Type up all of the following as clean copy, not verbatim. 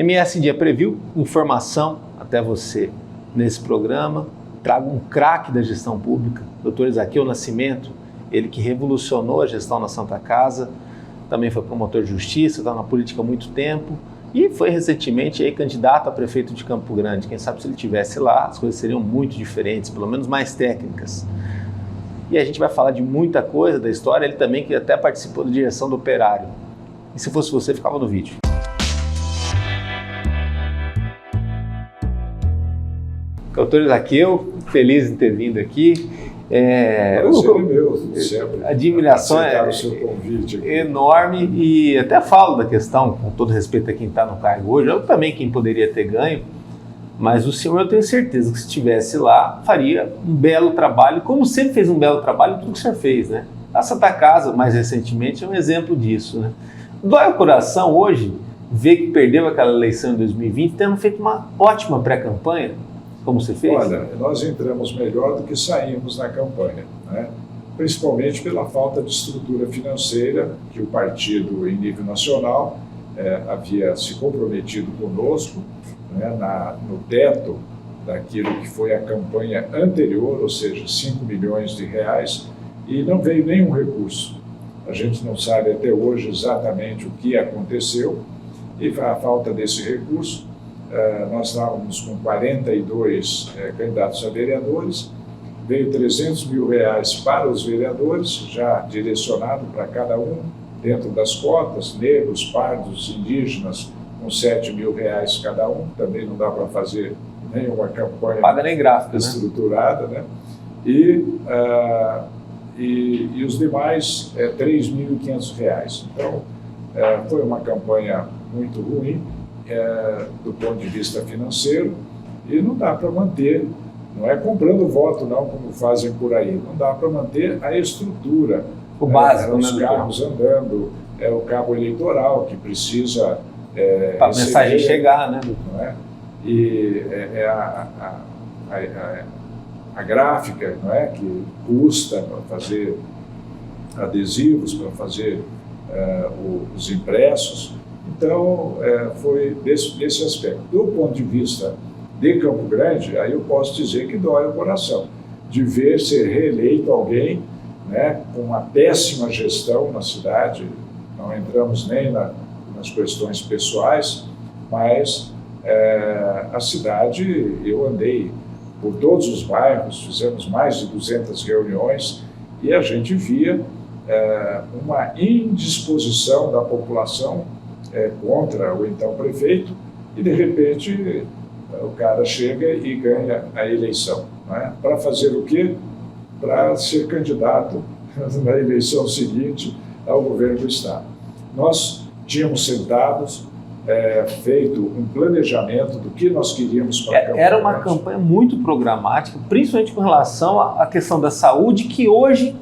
MS Dia Preview, informação até você nesse programa. Trago um craque da gestão pública, Dr. Ezaquiel Nascimento, ele que revolucionou a gestão na Santa Casa, também foi promotor de justiça, está na política há muito tempo e foi recentemente aí candidato a prefeito de Campo Grande. Quem sabe se ele estivesse lá, as coisas seriam muito diferentes, pelo menos mais técnicas. E a gente vai falar de muita coisa da história, ele também que até participou da direção do Operário. E se fosse você, ficava no vídeo. Doutor Ezaquiel, feliz em ter vindo aqui. A admiração é enorme e até falo da questão, com todo respeito a quem está no cargo hoje, eu também quem poderia ter ganho, mas o senhor eu tenho certeza que se estivesse lá faria um belo trabalho, como sempre fez um belo trabalho em tudo que o senhor fez, né? A Santa Casa, mais recentemente, é um exemplo disso, né? Dói o coração hoje ver que perdeu aquela eleição em 2020, tendo feito uma ótima pré-campanha, como você fez? Olha, nós entramos melhor do que saímos na campanha, né? Principalmente pela falta de estrutura financeira que o partido, em nível nacional, havia se comprometido conosco, né, no teto daquilo que foi a campanha anterior, ou seja, 5 milhões de reais, e não veio nenhum recurso. A gente não sabe até hoje exatamente o que aconteceu, e a falta desse recurso, nós estávamos com 42 candidatos a vereadores, veio 300 mil reais para os vereadores, já direcionado para cada um, dentro das cotas, negros, pardos, indígenas, com 7 mil reais cada um, também não dá para fazer nenhuma campanha paga nem gráfica, estruturada, né? E os demais, 3.500 reais. Então, foi uma campanha muito ruim, do ponto de vista financeiro, e não dá para manter, não é comprando voto não, como fazem por aí, não dá para manter a estrutura, o básico, os carros andando, o cabo eleitoral que precisa para a mensagem chegar, né? Não é? E a gráfica, não é, que custa para fazer adesivos, para fazer os impressos. Então, foi desse aspecto. Do ponto de vista de Campo Grande, aí eu posso dizer que dói o coração de ver ser reeleito alguém, né, com uma péssima gestão na cidade. Não entramos nem nas questões pessoais, mas a cidade, eu andei por todos os bairros, fizemos mais de 200 reuniões e a gente via uma indisposição da população contra o então prefeito, e de repente o cara chega e ganha a eleição, né? Para fazer o quê? Para ser candidato na eleição seguinte ao governo do estado. Nós tínhamos sentados, feito um planejamento do que nós queríamos para a campanha. Era uma campanha muito programática, principalmente com relação à questão da saúde, que hoje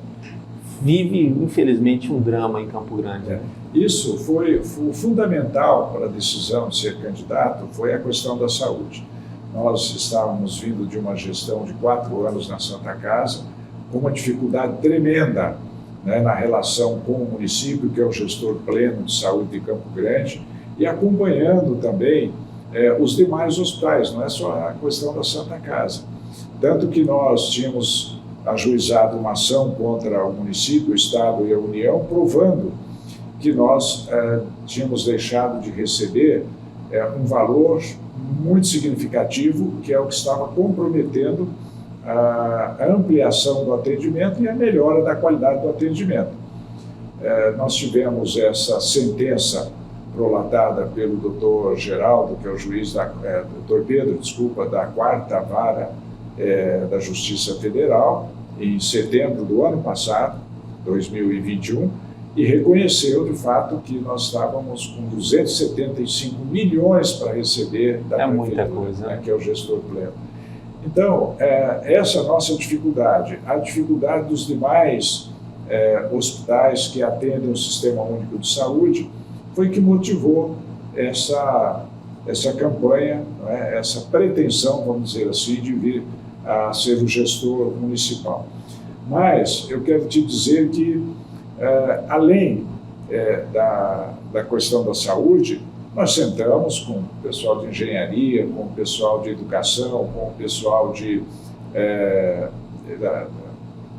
vive, infelizmente, um drama em Campo Grande. Isso foi fundamental para a decisão de ser candidato, foi a questão da saúde. Nós estávamos vindo de uma gestão de 4 anos na Santa Casa, com uma dificuldade tremenda, né, na relação com o município, que é o gestor pleno de saúde de Campo Grande, e acompanhando também os demais hospitais, não é só a questão da Santa Casa. Tanto que nós tínhamos ajuizado uma ação contra o município, o Estado e a União, provando que nós tínhamos deixado de receber um valor muito significativo, que é o que estava comprometendo a ampliação do atendimento e a melhora da qualidade do atendimento. Nós tivemos essa sentença prolatada pelo doutor Geraldo, que é o juiz, doutor Pedro, desculpa, da 4ª Vara da Justiça Federal, em setembro do ano passado, 2021, e reconheceu de fato que nós estávamos com 275 milhões para receber da prefeitura, muita coisa, né, que é o gestor pleno. Então, essa nossa dificuldade, a dificuldade dos demais hospitais que atendem o Sistema Único de Saúde, foi que motivou essa campanha, né, essa pretensão, vamos dizer assim, de vir a ser o gestor municipal. Mas eu quero te dizer que, além da questão da saúde, Nós sentamos com o pessoal de engenharia, com o pessoal de educação, com o pessoal de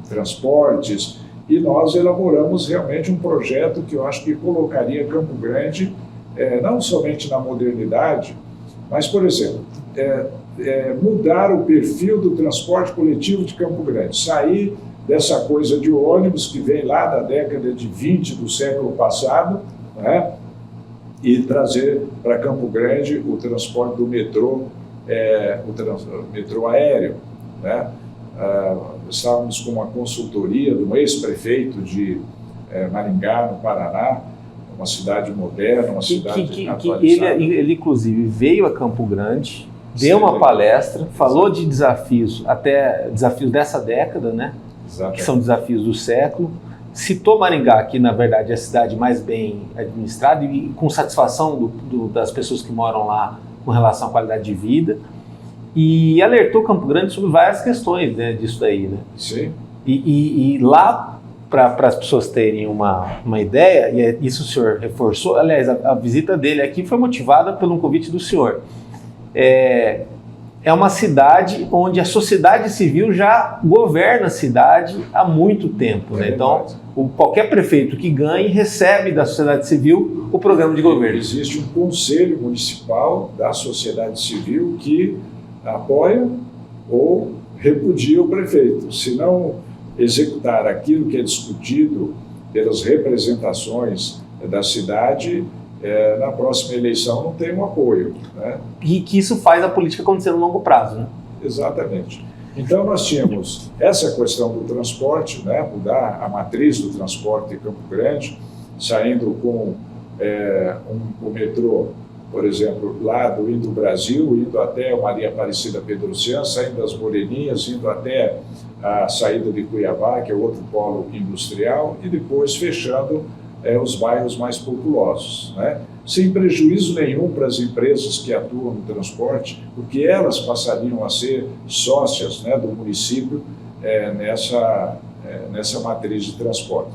transportes, e nós elaboramos realmente um projeto que eu acho que colocaria Campo Grande não somente na modernidade, mas, por exemplo, mudar o perfil do transporte coletivo de Campo Grande, sair dessa coisa de ônibus que vem lá da década de 20 do século passado, né, e trazer para Campo Grande o transporte do metrô, o metrô aéreo, né? Estávamos com uma consultoria de um ex-prefeito de Maringá, no Paraná, uma cidade moderna, uma cidade atualizada. Ele, inclusive, veio a Campo Grande, deu uma palestra, falou de desafios, até desafios dessa década, né? Exatamente. Que são desafios do século. Citou Maringá, que na verdade é a cidade mais bem administrada e com satisfação das pessoas que moram lá com relação à qualidade de vida. E alertou Campo Grande sobre várias questões, né, disso daí, né? Sim. E lá, para as pessoas terem uma ideia, e isso o senhor reforçou, aliás, a visita dele aqui foi motivada pelo convite do senhor. É uma cidade onde a sociedade civil já governa a cidade há muito tempo, né? Então, qualquer prefeito que ganhe recebe da sociedade civil o programa de governo. Existe um conselho municipal da sociedade civil que apoia ou repudia o prefeito. Se não executar aquilo que é discutido pelas representações da cidade, na próxima eleição não tem um apoio, né? E que isso faz a política acontecer no longo prazo, né? Exatamente. Então nós tínhamos essa questão do transporte, né? Mudar a matriz do transporte de Campo Grande, saindo com o metrô, por exemplo, lá do Indo Brasil, indo até o Maria Aparecida Pedrocian, saindo das Moreninhas, indo até a saída de Cuiabá, que é outro polo industrial, e depois fechando os bairros mais populosos, né? Sem prejuízo nenhum para as empresas que atuam no transporte, porque elas passariam a ser sócias, né, do município nessa matriz de transporte.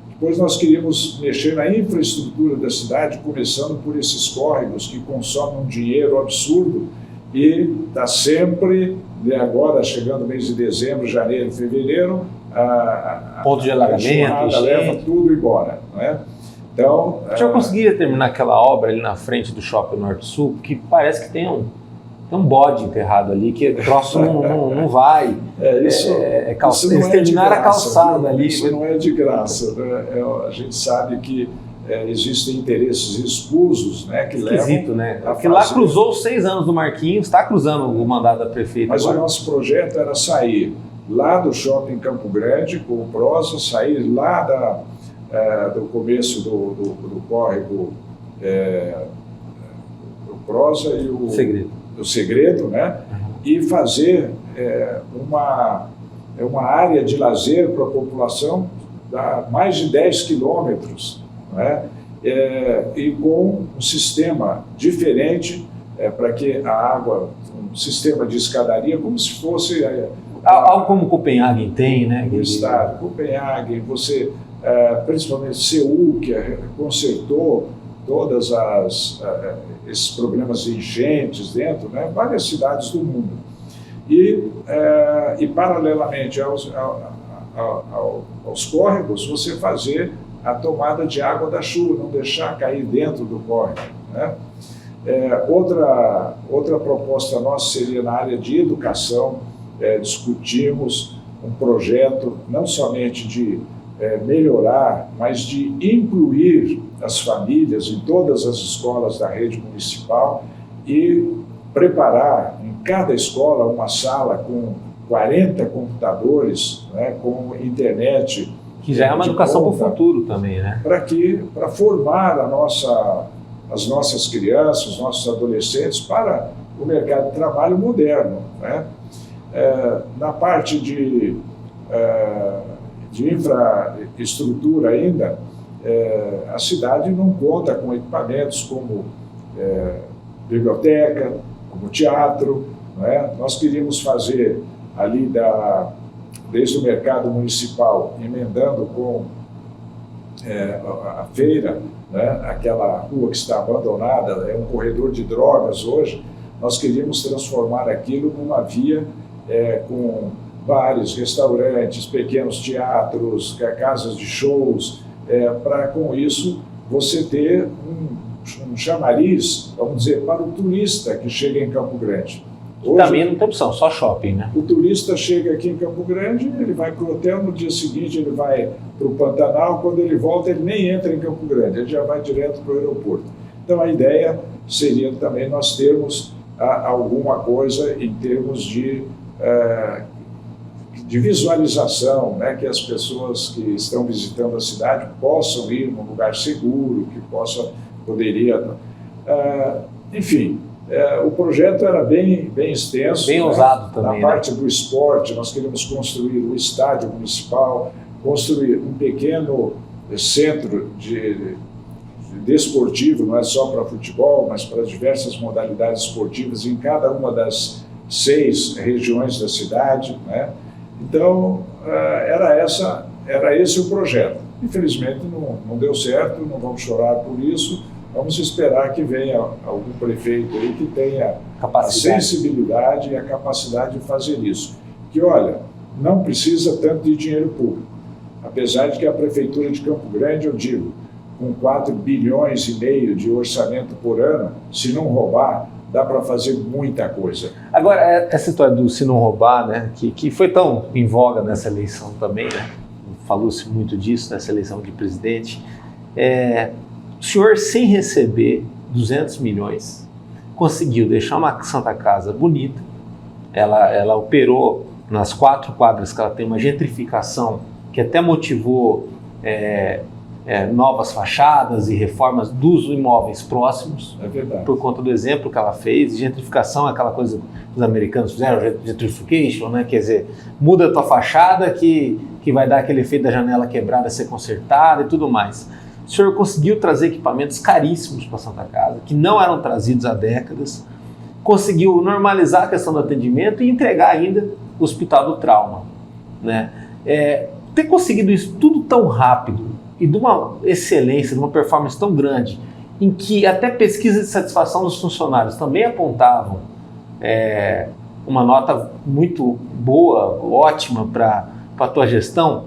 Depois nós queríamos mexer na infraestrutura da cidade, começando por esses córregos que consomem um dinheiro absurdo e está sempre, agora chegando o mês de dezembro, janeiro, fevereiro, ponto de alagamento, leva tudo embora, não é? Então, o senhor conseguia terminar aquela obra ali na frente do Shopping Norte-Sul, que parece que tem um bode enterrado ali, que o troço não vai. Isso eles terminaram a calçada ali. Isso não é de graça, né? A gente sabe que existem interesses escusos, né, que esquisito, levam né? Porque lá cruzou os 6 anos do Marquinhos, está cruzando o mandato da prefeita. Mas agora. O nosso projeto era sair lá do Shopping Campo Grande, com o Prosa, sair lá do começo do córrego do Prosa e o Segredo, né? E fazer uma área de lazer para a população de mais de 10 quilômetros, né? E com um sistema diferente para que a água, um sistema de escadaria, como se fosse... algo como Copenhague tem, né? No estado, Copenhague, você, principalmente Seul, que consertou todas esses problemas de enchentes dentro, né? Várias cidades do mundo. E paralelamente aos córregos, você fazer a tomada de água da chuva, não deixar cair dentro do córrego, né? Outra proposta nossa seria na área de educação. Discutimos um projeto não somente de melhorar, mas de incluir as famílias em todas as escolas da rede municipal e preparar em cada escola uma sala com 40 computadores, né, com internet. Que já é uma educação para o futuro também, né? Para formar as nossas crianças, os nossos adolescentes para o mercado de trabalho moderno, né? Na parte de infraestrutura ainda, a cidade não conta com equipamentos como biblioteca, como teatro, né? Nós queríamos fazer ali desde o mercado municipal, emendando com a feira, né? Aquela rua que está abandonada, é um corredor de drogas hoje. Nós queríamos transformar aquilo numa via com bares, restaurantes, pequenos teatros, casas de shows, para com isso você ter um chamariz, vamos dizer, para o turista que chega em Campo Grande. Hoje, também não tem opção, só shopping, né? O turista chega aqui em Campo Grande, ele vai para o hotel, no dia seguinte ele vai para o Pantanal, quando ele volta ele nem entra em Campo Grande, ele já vai direto para o aeroporto. Então a ideia seria também nós termos alguma coisa em termos de visualização, né, que as pessoas que estão visitando a cidade possam ir num lugar seguro, que poderia... enfim, o projeto era bem extenso. Bem ousado também. Na parte do esporte, nós queríamos construir o estádio municipal, construir um pequeno centro desportivo, não é só para futebol, mas para diversas modalidades esportivas em cada uma das 6 regiões da cidade, né? Então, era esse o projeto. Infelizmente, não deu certo, não vamos chorar por isso, vamos esperar que venha algum prefeito aí que tenha a sensibilidade e a capacidade de fazer isso. Que, olha, não precisa tanto de dinheiro público, apesar de que a Prefeitura de Campo Grande, eu digo, com 4,5 bilhões de orçamento por ano, se não roubar, dá para fazer muita coisa. Agora, essa história do se não roubar, né, que foi tão em voga nessa eleição também, né, falou-se muito disso nessa eleição de presidente, o senhor, sem receber 200 milhões, conseguiu deixar uma Santa Casa bonita, ela operou nas 4 quadras que ela tem uma gentrificação que até motivou novas fachadas e reformas dos imóveis próximos, por conta do exemplo que ela fez. Gentrificação é aquela coisa que os americanos fizeram, gentrification, né? Quer dizer, muda a tua fachada que vai dar aquele efeito da janela quebrada ser consertada e tudo mais. O senhor conseguiu trazer equipamentos caríssimos para a Santa Casa, que não eram trazidos há décadas, conseguiu normalizar a questão do atendimento e entregar ainda o Hospital do Trauma, né? Ter conseguido isso tudo tão rápido e de uma excelência, de uma performance tão grande, em que até pesquisas de satisfação dos funcionários também apontavam uma nota muito boa, ótima para a tua gestão,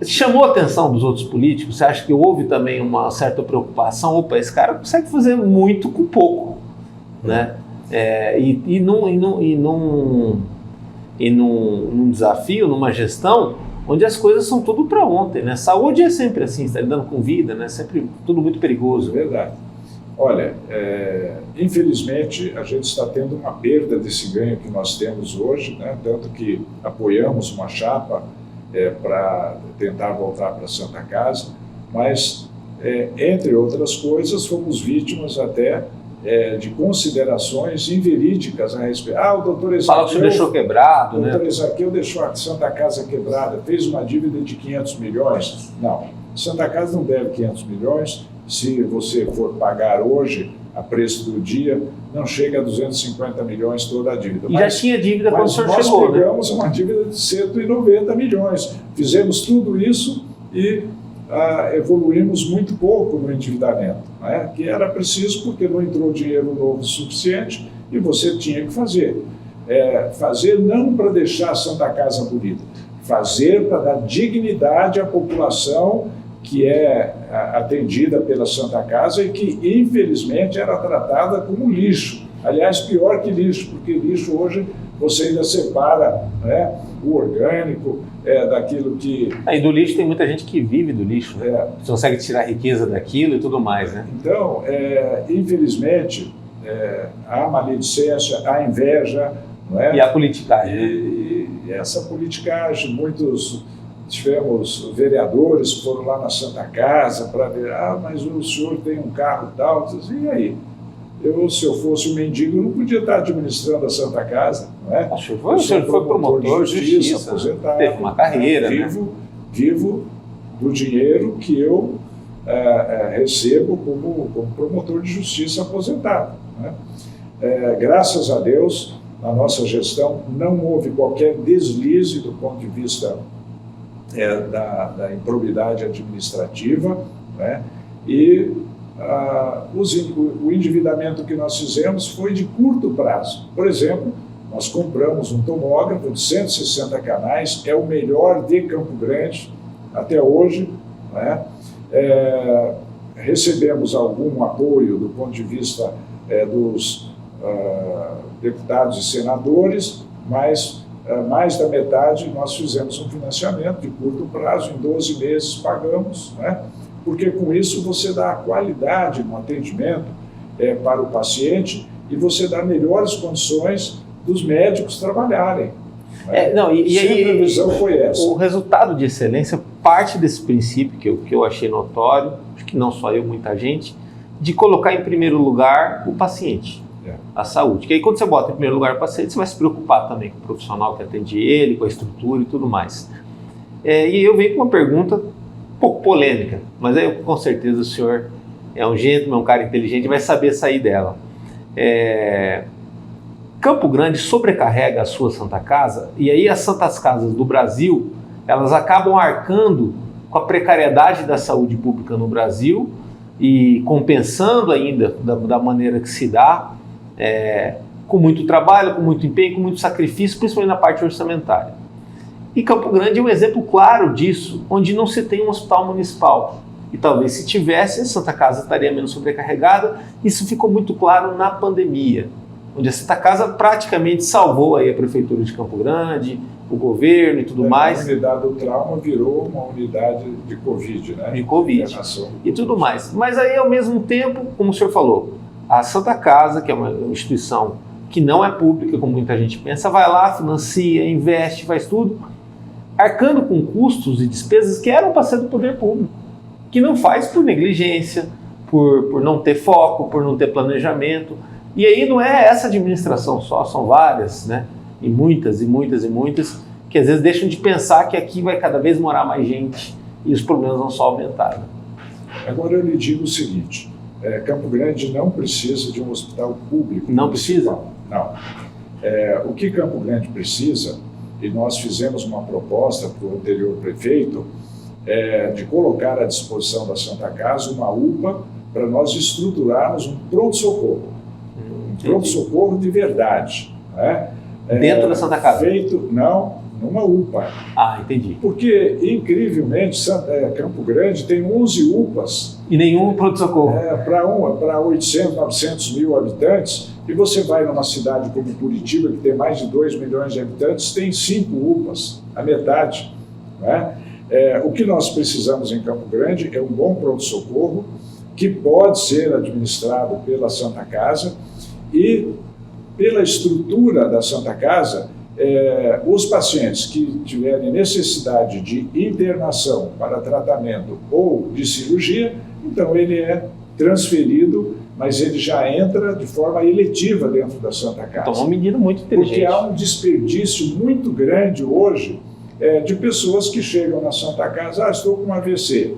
chamou a atenção dos outros políticos? Você acha que houve também uma certa preocupação? Opa, esse cara consegue fazer muito com pouco, né? Num desafio, numa gestão onde as coisas são tudo para ontem, né? Saúde é sempre assim, está lidando com vida, né? Sempre tudo muito perigoso. Verdade. Olha, infelizmente a gente está tendo uma perda desse ganho que nós temos hoje, né? Tanto que apoiamos uma chapa para tentar voltar para a Santa Casa, mas, entre outras coisas, fomos vítimas até de considerações inverídicas a respeito. O doutor Ezaquiel... Fala que você deixou quebrado, né? O doutor Ezaquiel deixou a Santa Casa quebrada, fez uma dívida de 500 milhões. Não, Santa Casa não deve 500 milhões. Se você for pagar hoje, a preço do dia, não chega a 250 milhões toda a dívida. E já tinha dívida quando o senhor chegou, né? Nós pegamos uma dívida de 190 milhões. Fizemos tudo isso e evoluímos muito pouco no endividamento, né? Que era preciso porque não entrou dinheiro novo suficiente e você tinha que fazer. Fazer não para deixar a Santa Casa bonita, fazer para dar dignidade à população que é atendida pela Santa Casa e que, infelizmente, era tratada como lixo. Aliás, pior que lixo, porque lixo hoje você ainda separa, né, o orgânico daquilo que... E do lixo tem muita gente que vive do lixo, né? Você consegue tirar riqueza daquilo e tudo mais, né? Então, infelizmente, há maledicência, há inveja, não é? E a politicagem. E essa politicagem, tivemos vereadores que foram lá na Santa Casa para ver, mas o senhor tem um carro tal, e aí? Se eu fosse um mendigo, eu não podia estar administrando a Santa Casa, não é? O senhor foi promotor de justiça, aposentado, teve uma carreira, vivo do dinheiro que eu recebo como promotor de justiça aposentado, né? Graças a Deus, na nossa gestão, não houve qualquer deslize do ponto de vista da improbidade administrativa, né? E o endividamento que nós fizemos foi de curto prazo. Por exemplo, nós compramos um tomógrafo de 160 canais, é o melhor de Campo Grande até hoje, né? Recebemos algum apoio do ponto de vista dos deputados e senadores, mas mais da metade nós fizemos um financiamento de curto prazo, em 12 meses pagamos, né? Porque com isso você dá qualidade no atendimento para o paciente e você dá melhores condições dos médicos trabalharem. Né? E aí, a visão foi essa. O resultado de excelência parte desse princípio que eu achei notório, acho que não só eu, muita gente, de colocar em primeiro lugar o paciente, a saúde. Que aí quando você bota em primeiro lugar o paciente, você vai se preocupar também com o profissional que atende ele, com a estrutura e tudo mais. E eu venho com uma pergunta um pouco polêmica, mas aí com certeza o senhor é um gentleman, um cara inteligente e vai saber sair dela. Campo Grande sobrecarrega a sua Santa Casa, e aí as Santas Casas do Brasil, elas acabam arcando com a precariedade da saúde pública no Brasil e compensando ainda da maneira que se dá, com muito trabalho, com muito empenho, com muito sacrifício, principalmente na parte orçamentária. E Campo Grande é um exemplo claro disso, onde não se tem um hospital municipal. E talvez se tivesse, a Santa Casa estaria menos sobrecarregada. Isso ficou muito claro na pandemia, onde a Santa Casa praticamente salvou aí a Prefeitura de Campo Grande, o governo e tudo mais. A unidade do trauma virou uma unidade de Covid, né? De Covid e tudo mais. Mas aí, ao mesmo tempo, como o senhor falou, a Santa Casa, que é uma instituição que não é pública, como muita gente pensa, vai lá, financia, investe, faz tudo, arcando com custos e despesas que eram para ser do poder público, que não faz por negligência, por não ter foco, por não ter planejamento. E aí não é essa administração só, são várias, né? E muitas, que às vezes deixam de pensar que aqui vai cada vez morar mais gente e os problemas vão só aumentar. Agora eu lhe digo o seguinte, Campo Grande não precisa de um hospital público. Não precisa? Não. O que Campo Grande precisa, e nós fizemos uma proposta para o anterior prefeito, de colocar à disposição da Santa Casa uma UPA para nós estruturarmos um pronto-socorro. Pronto-socorro de verdade. Né? Dentro da Santa Casa? Não, numa UPA. Ah, entendi. Porque, incrivelmente, Campo Grande tem 11 UPAs. E nenhum pronto-socorro? Para 800, 900 mil habitantes. E você vai numa cidade como Curitiba, que tem mais de 2 milhões de habitantes, tem 5 UPAs, a metade. Né? O que nós precisamos em Campo Grande é um bom pronto-socorro, que pode ser administrado pela Santa Casa, e pela estrutura da Santa Casa, os pacientes que tiverem necessidade de internação para tratamento ou de cirurgia, então ele é transferido, mas ele já entra de forma eletiva dentro da Santa Casa. Então é uma medida muito inteligente. Porque há um desperdício muito grande hoje de pessoas que chegam na Santa Casa, estou com um AVC,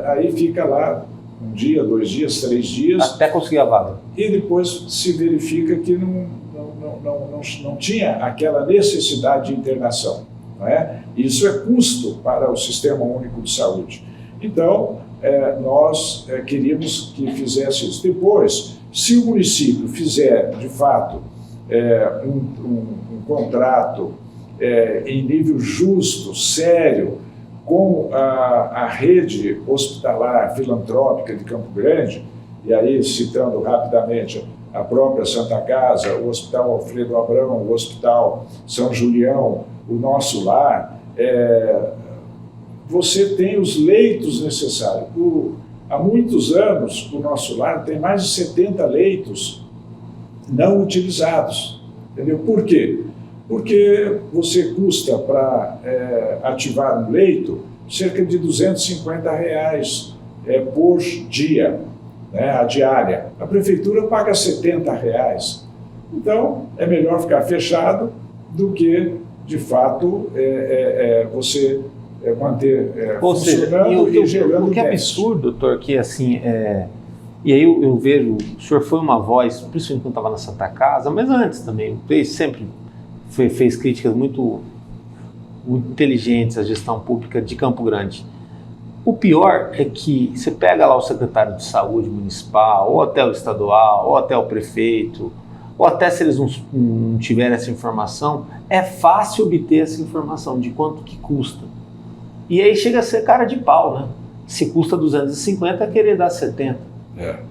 aí fica lá um dia, 2 dias, 3 dias. Até conseguir a vaga. E depois se verifica que não tinha aquela necessidade de internação. Não é? Isso é custo para o Sistema Único de Saúde. Então, nós queríamos que fizesse isso. Depois, se o município fizer, de fato, um contrato em nível justo, sério, com a rede hospitalar filantrópica de Campo Grande, e aí citando rapidamente a própria Santa Casa, o Hospital Alfredo Abrão, o Hospital São Julião, o Nosso Lar, você tem os leitos necessários. Há muitos anos, o Nosso Lar tem mais de 70 leitos não utilizados. Entendeu? Por quê? Porque você custa para ativar um leito cerca de R$250 por dia, né, a diária. A prefeitura paga R$70. Então, é melhor ficar fechado do que, de fato, você manter funcionando e gerando o que é absurdo, doutor, que assim, e aí eu vejo, o senhor foi uma voz, principalmente quando estava na Santa Casa, mas antes também, sempre fez críticas muito inteligentes à gestão pública de Campo Grande. O pior é que você pega lá o secretário de saúde municipal, ou até o estadual, ou até o prefeito, ou até se eles não tiverem essa informação, é fácil obter essa informação de quanto que custa. E aí chega a ser cara de pau, né? Se custa 250, querer dar 70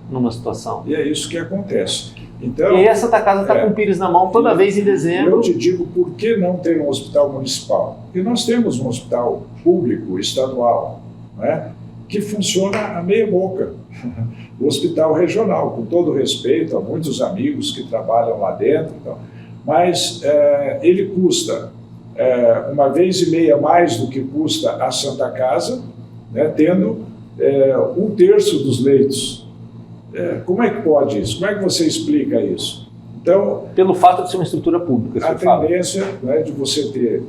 numa situação. E é isso que acontece. Então, e aí a Santa Casa está com o pires na mão toda vez em dezembro. Eu te digo, por que não ter um hospital municipal? Porque nós temos um hospital público, estadual, né, que funciona a meia boca. O hospital regional, com todo respeito a muitos amigos que trabalham lá dentro, então, mas ele custa 1,5 vezes mais do que custa a Santa Casa, né, tendo 1/3 dos leitos. Como é que pode isso? Como é que você explica isso? Então, pelo fato de ser uma estrutura pública, a tendência, né, de você ter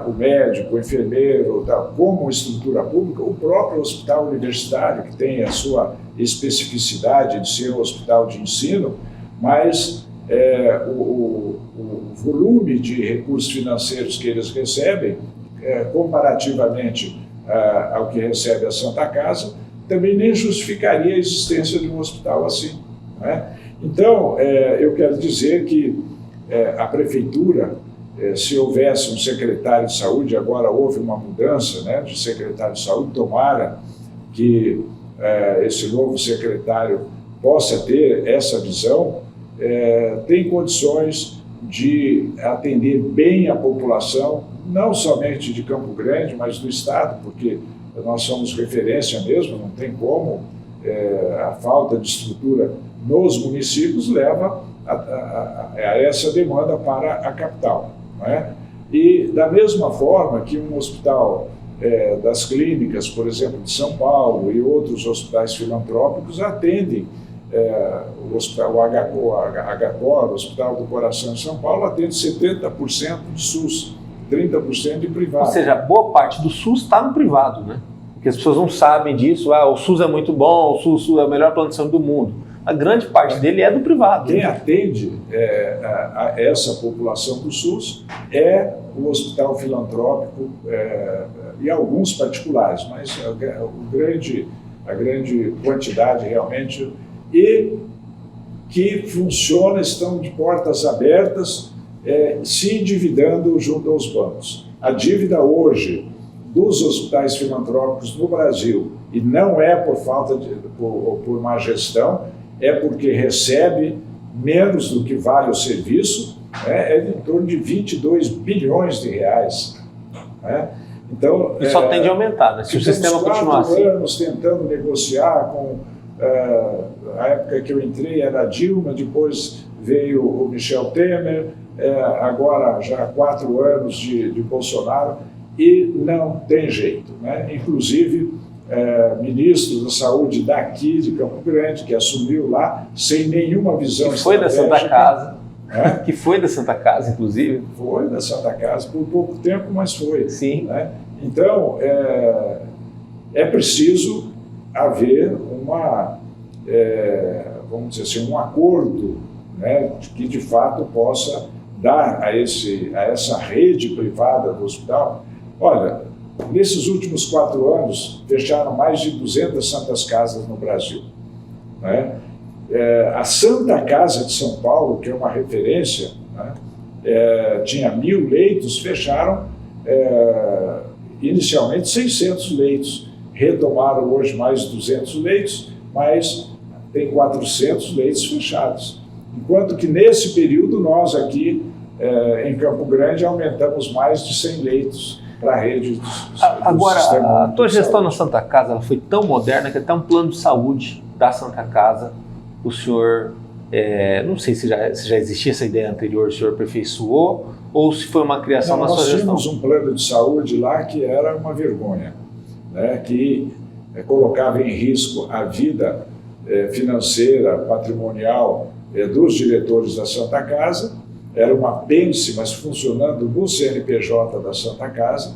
o médico, o enfermeiro, como estrutura pública, o próprio hospital universitário, que tem a sua especificidade de ser um hospital de ensino, mas o volume de recursos financeiros que eles recebem, comparativamente ao que recebe a Santa Casa, também nem justificaria a existência de um hospital assim, né? Então, eu quero dizer que a prefeitura, se houvesse um secretário de saúde, agora houve uma mudança, né, de secretário de saúde, tomara que esse novo secretário possa ter essa visão, tem condições de atender bem a população, não somente de Campo Grande, mas do estado, porque nós somos referência mesmo, não tem como, a falta de estrutura nos municípios leva a essa demanda para a capital, não é? E da mesma forma que um hospital das clínicas, por exemplo, de São Paulo e outros hospitais filantrópicos atendem, o HCOR, o Hospital do Coração de São Paulo, atende 70% de SUS, 30% de privado. Ou seja, boa parte do SUS está no privado, né? Porque as pessoas não sabem disso. O SUS é muito bom, o SUS é o melhor plano de saúde do mundo. A grande parte dele é do privado. Quem atende a essa população do SUS é o hospital filantrópico e alguns particulares, mas a grande quantidade realmente, e que funciona, estão de portas abertas, se endividando junto aos bancos. A dívida hoje dos hospitais filantrópicos no Brasil, e não é por falta por má gestão, é porque recebe menos do que vale o serviço, em torno de 22 bilhões de reais. Né? Então, e só tende a aumentar, né? Se o sistema continuar assim. 4 anos tentando negociar com... a época que eu entrei era a Dilma, depois veio o Michel Temer, agora já 4 anos de Bolsonaro, e não tem jeito, né? Inclusive, ministro da Saúde daqui de Campo Grande, que assumiu lá sem nenhuma visão que foi da Santa Casa, né? Que foi da Santa Casa, inclusive. Foi da Santa Casa por pouco tempo, mas foi. Sim. Né? Então, é preciso haver vamos dizer assim, um acordo, né, que de fato possa dar a essa rede privada do hospital. Olha, nesses últimos 4 anos, fecharam mais de 200 Santas Casas no Brasil. Né? A Santa Casa de São Paulo, que é uma referência, né, tinha 1.000 leitos, fecharam inicialmente 600 leitos. Retomaram hoje mais 200 leitos, mas tem 400 leitos fechados. Enquanto que nesse período nós aqui em Campo Grande aumentamos mais de 100 leitos para a rede do Agora, sistema a tua gestão na Santa Casa ela foi tão moderna que até um plano de saúde da Santa Casa, o senhor, não sei se já existia essa ideia anterior, o senhor aperfeiçoou ou se foi uma criação na sua gestão? Nós tínhamos um plano de saúde lá que era uma vergonha, né, que colocava em risco a vida financeira, patrimonial dos diretores da Santa Casa. Era uma apêndice, mas funcionando no CNPJ da Santa Casa,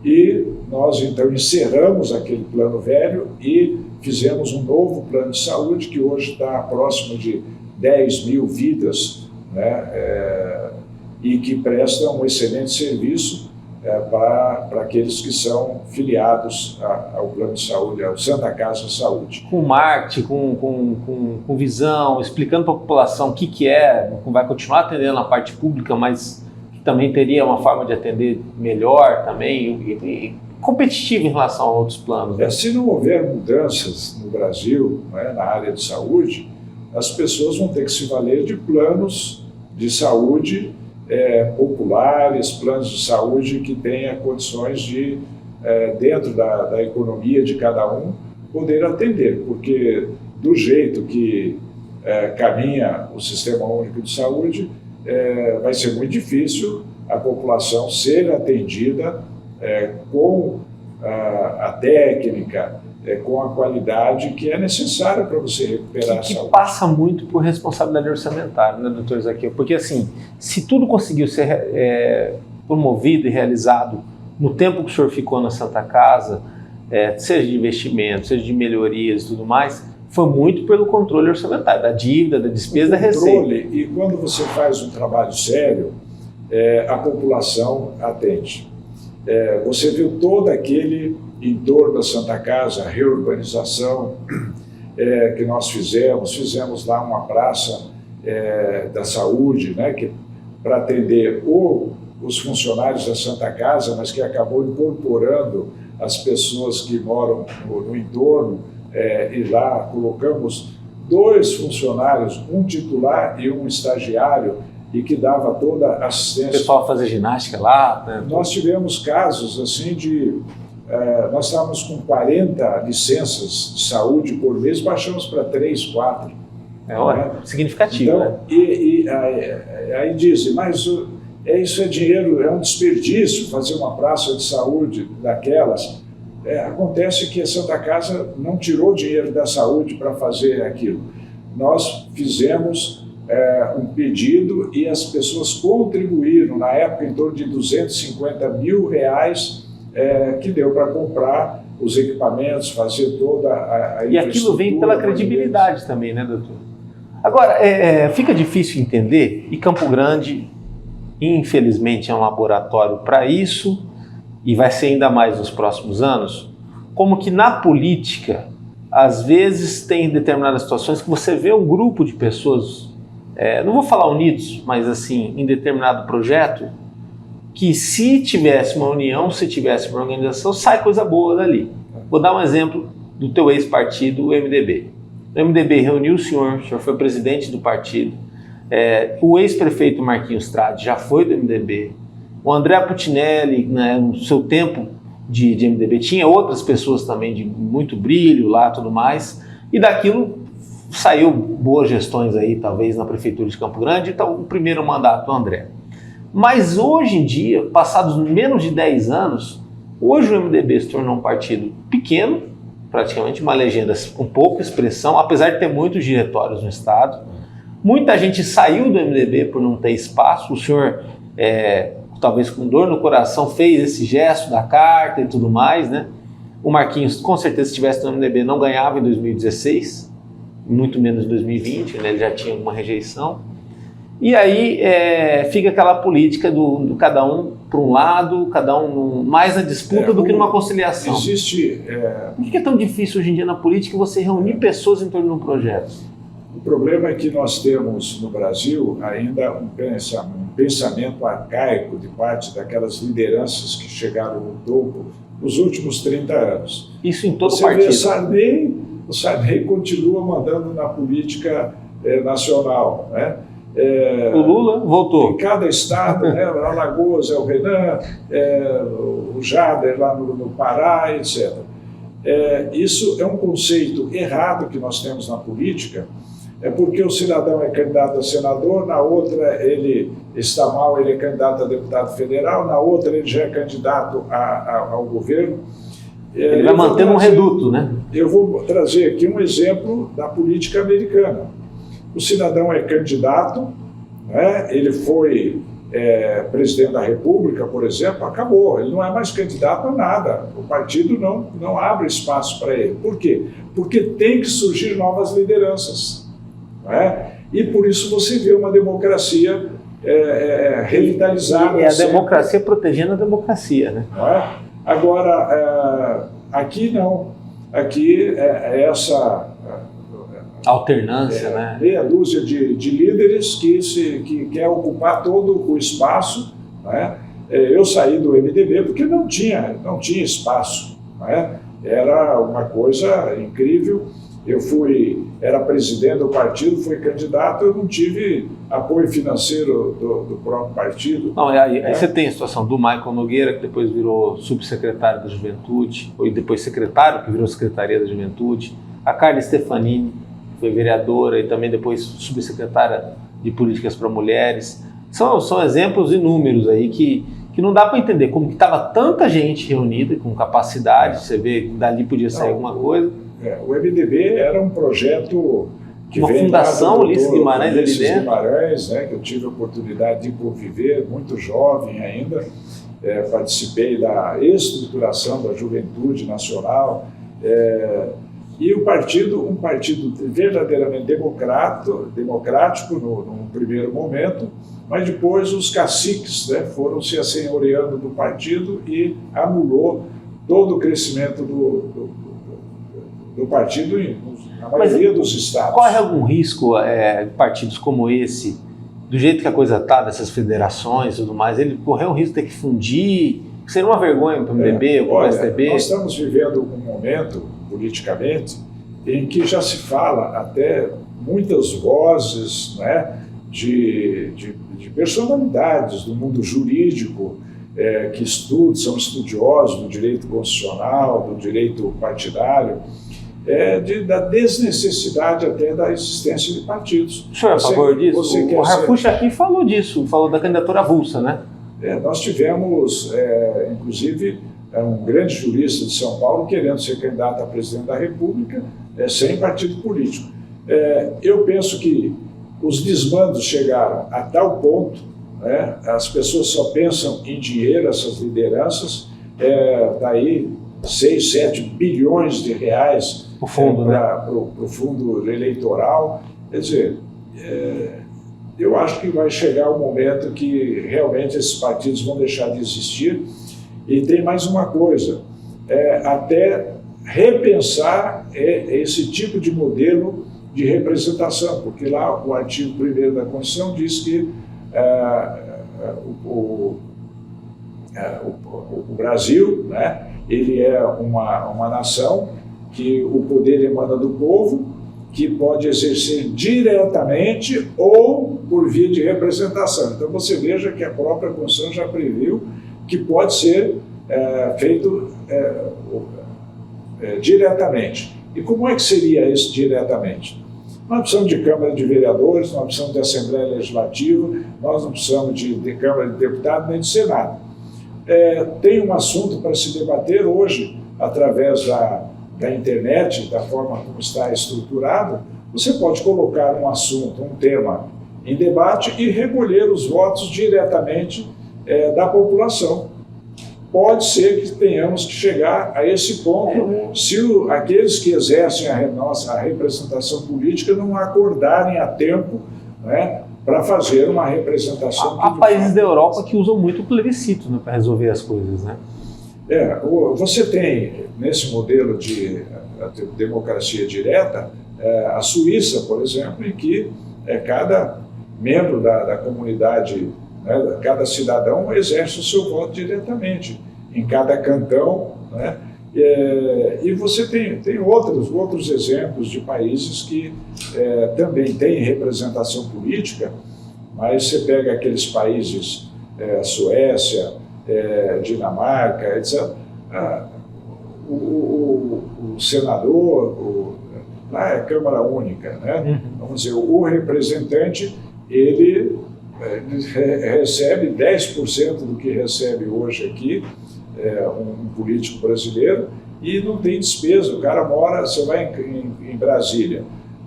e nós então encerramos aquele plano velho e fizemos um novo plano de saúde que hoje está próximo de 10.000 vidas, né, e que presta um excelente serviço para aqueles que são filiados ao Plano de Saúde, ao Santa Casa Saúde. Com marketing, com visão, explicando para a população o que é, vai continuar atendendo a parte pública, mas também teria uma forma de atender melhor também e competitivo em relação a outros planos. Né? Se não houver mudanças no Brasil, né, na área de saúde, as pessoas vão ter que se valer de planos de saúde populares, planos de saúde que tenham condições de, dentro da economia de cada um, poder atender, porque do jeito que caminha o Sistema Único de Saúde, vai ser muito difícil a população ser atendida com a técnica, com a qualidade que é necessária para você recuperar a saúde. Que passa muito por responsabilidade orçamentária, né, doutor Zaqueu? Porque, assim, se tudo conseguiu ser promovido e realizado no tempo que o senhor ficou na Santa Casa, seja de investimento, seja de melhorias e tudo mais, foi muito pelo controle orçamentário, da dívida, da despesa, da receita. E quando você faz um trabalho sério, a população atende. Você viu todo aquele entorno da Santa Casa, a reurbanização que nós fizemos lá uma praça da saúde, né, para atender os funcionários da Santa Casa, mas que acabou incorporando as pessoas que moram no entorno, e lá colocamos 2 funcionários, um titular e um estagiário, e que dava toda a assistência. O pessoal fazer ginástica lá, né? Nós tivemos casos assim nós estávamos com 40 licenças de saúde por mês, baixamos para 3, 4. Significativo, então, né? Aí dizem, mas isso é dinheiro, é um desperdício fazer uma praça de saúde daquelas. Acontece que a Santa Casa não tirou dinheiro da saúde para fazer aquilo. Nós fizemos um pedido e as pessoas contribuíram, na época, em torno de R$250 mil, que deu para comprar os equipamentos, fazer toda a infraestrutura. E aquilo vem pela credibilidade também, né, doutor? Agora, fica difícil entender, e Campo Grande, infelizmente, é um laboratório para isso, e vai ser ainda mais nos próximos anos, como que na política, às vezes tem determinadas situações que você vê um grupo de pessoas, não vou falar unidos, mas assim, em determinado projeto, que se tivesse uma união, se tivesse uma organização, sai coisa boa dali. Vou dar um exemplo do teu ex-partido, o MDB. O MDB reuniu o senhor foi presidente do partido, o ex-prefeito Marquinhos Trade já foi do MDB, o André Putinelli, né, no seu tempo de MDB, tinha outras pessoas também de muito brilho lá, tudo mais, e daquilo saiu boas gestões aí, talvez, na Prefeitura de Campo Grande, então o primeiro mandato do André. Mas hoje em dia, passados menos de 10 anos, hoje o MDB se tornou um partido pequeno, praticamente uma legenda com pouca expressão, apesar de ter muitos diretórios no estado. Muita gente saiu do MDB por não ter espaço, o senhor, talvez com dor no coração, fez esse gesto da carta e tudo mais, né? O Marquinhos, com certeza, se estivesse no MDB, não ganhava em 2016, muito menos em 2020, né? Ele já tinha uma rejeição. E aí fica aquela política do cada um para um lado, cada um mais na disputa do que numa conciliação. Existe... Por que é tão difícil hoje em dia na política você reunir pessoas em torno de um projeto? O problema é que nós temos no Brasil ainda um pensamento arcaico de parte daquelas lideranças que chegaram no topo nos últimos 30 anos. Isso em todo Você partido. Vê o Sarney continua mandando na política nacional, né? O Lula voltou. Em cada estado, né? Alagoas é o Renan, o Jader lá no Pará, etc. Isso é um conceito errado que nós temos na política, porque o cidadão é candidato a senador, na outra ele está mal, ele é candidato a deputado federal, na outra ele já é candidato ao governo. Ele vai mantendo um reduto, né? Eu vou trazer aqui um exemplo da política americana. O cidadão é candidato, né? Ele foi presidente da República, por exemplo, acabou, ele não é mais candidato a nada, o partido não abre espaço para ele. Por quê? Porque tem que surgir novas lideranças, né? E por isso você vê uma democracia revitalizada. É a democracia protegendo a democracia, né? Não é? Agora, aqui não. Aqui essa alternância, né? Meia dúzia de líderes que quer ocupar todo o espaço. Não é? Eu saí do MDB porque não tinha espaço. Não é? Era uma coisa incrível. Eu era presidente do partido, fui candidato, eu não tive apoio financeiro do próprio partido. Não, aí você tem a situação do Michael Nogueira, que depois virou subsecretário da Juventude, ou depois secretário, que virou Secretaria da Juventude. A Carla Stefanini, que foi vereadora e também depois subsecretária de Políticas para Mulheres. São exemplos inúmeros aí que não dá para entender como que estava tanta gente reunida com capacidade, você vê que dali podia sair alguma coisa. O MDB era um projeto que uma veio fundação, Ulisses Guimarães ali dentro. Guimarães, né, que eu tive a oportunidade de conviver, muito jovem ainda, participei da estruturação da Juventude Nacional, e um partido verdadeiramente democrático no primeiro momento, mas depois os caciques, né, foram se assenhoreando do partido e anulou todo o crescimento do partido na maioria dos estados. Corre algum risco partidos como esse, do jeito que a coisa está, dessas federações e tudo mais, ele correu um risco de ter que fundir? Seria uma vergonha para o MDB ou para o PSDB? Nós estamos vivendo um momento, politicamente, em que já se fala até muitas vozes, né, de personalidades do mundo jurídico, que são estudiosos do direito constitucional, do direito partidário, da desnecessidade até da existência de partidos. O senhor é a favor disso? O Harfuch aqui falou disso, falou da candidatura avulsa, né? Nós tivemos, inclusive, um grande jurista de São Paulo querendo ser candidato a presidente da República sem partido político. Eu penso que os desmandos chegaram a tal ponto, né, as pessoas só pensam em dinheiro, essas lideranças, daí 6, 7 bilhões de reais o fundo, para o fundo eleitoral. Quer dizer, eu acho que vai chegar um momento que realmente esses partidos vão deixar de existir. E tem mais uma coisa, até repensar esse tipo de modelo de representação, porque lá o artigo 1º da Constituição diz que o Brasil, né, ele é uma nação que o poder emana do povo, que pode exercer diretamente ou por via de representação. Então você veja que a própria Constituição já previu que pode ser feito diretamente. E como é que seria isso diretamente? Nós precisamos de Câmara de Vereadores, nós precisamos de Assembleia Legislativa, nós não precisamos de Câmara de Deputados nem de Senado. Tem um assunto para se debater hoje, através da internet, da forma como está estruturado. Você pode colocar um assunto, um tema em debate e recolher os votos diretamente da população. Pode ser que tenhamos que chegar a esse ponto se aqueles que exercem a representação política não acordarem a tempo, né, para fazer uma representação. Há países da Europa que usam muito o plebiscito, né, para resolver as coisas, né? Você tem, nesse modelo de democracia direta, a Suíça, por exemplo, em que cada membro da comunidade, né, cada cidadão exerce o seu voto diretamente, em cada cantão, né? E você tem outros exemplos de países que também têm representação política, mas você pega aqueles países, Suécia, Dinamarca, etc. O senador, lá é Câmara Única, né? Vamos dizer, o representante, ele recebe 10% do que recebe hoje aqui, um político brasileiro, e não tem despesa. O cara mora, você vai em Brasília,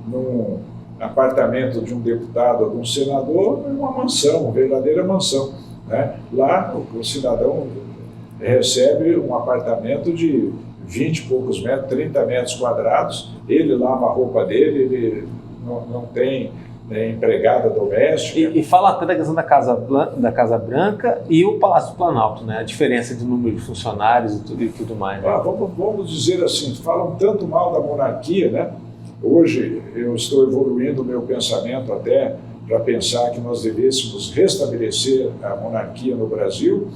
num apartamento de um deputado ou de um senador, uma mansão, uma verdadeira mansão, né? Lá o cidadão recebe um apartamento de 20 e poucos metros, 30 metros quadrados, ele lava a roupa dele, ele não tem empregada doméstica. E fala até da questão da Casa Branca e o Palácio do Planalto, né? A diferença de número de funcionários e tudo mais. Né? Vamos dizer assim, falam tanto mal da monarquia, né? Hoje eu estou evoluindo o meu pensamento até para pensar que nós devêssemos restabelecer a monarquia no Brasil.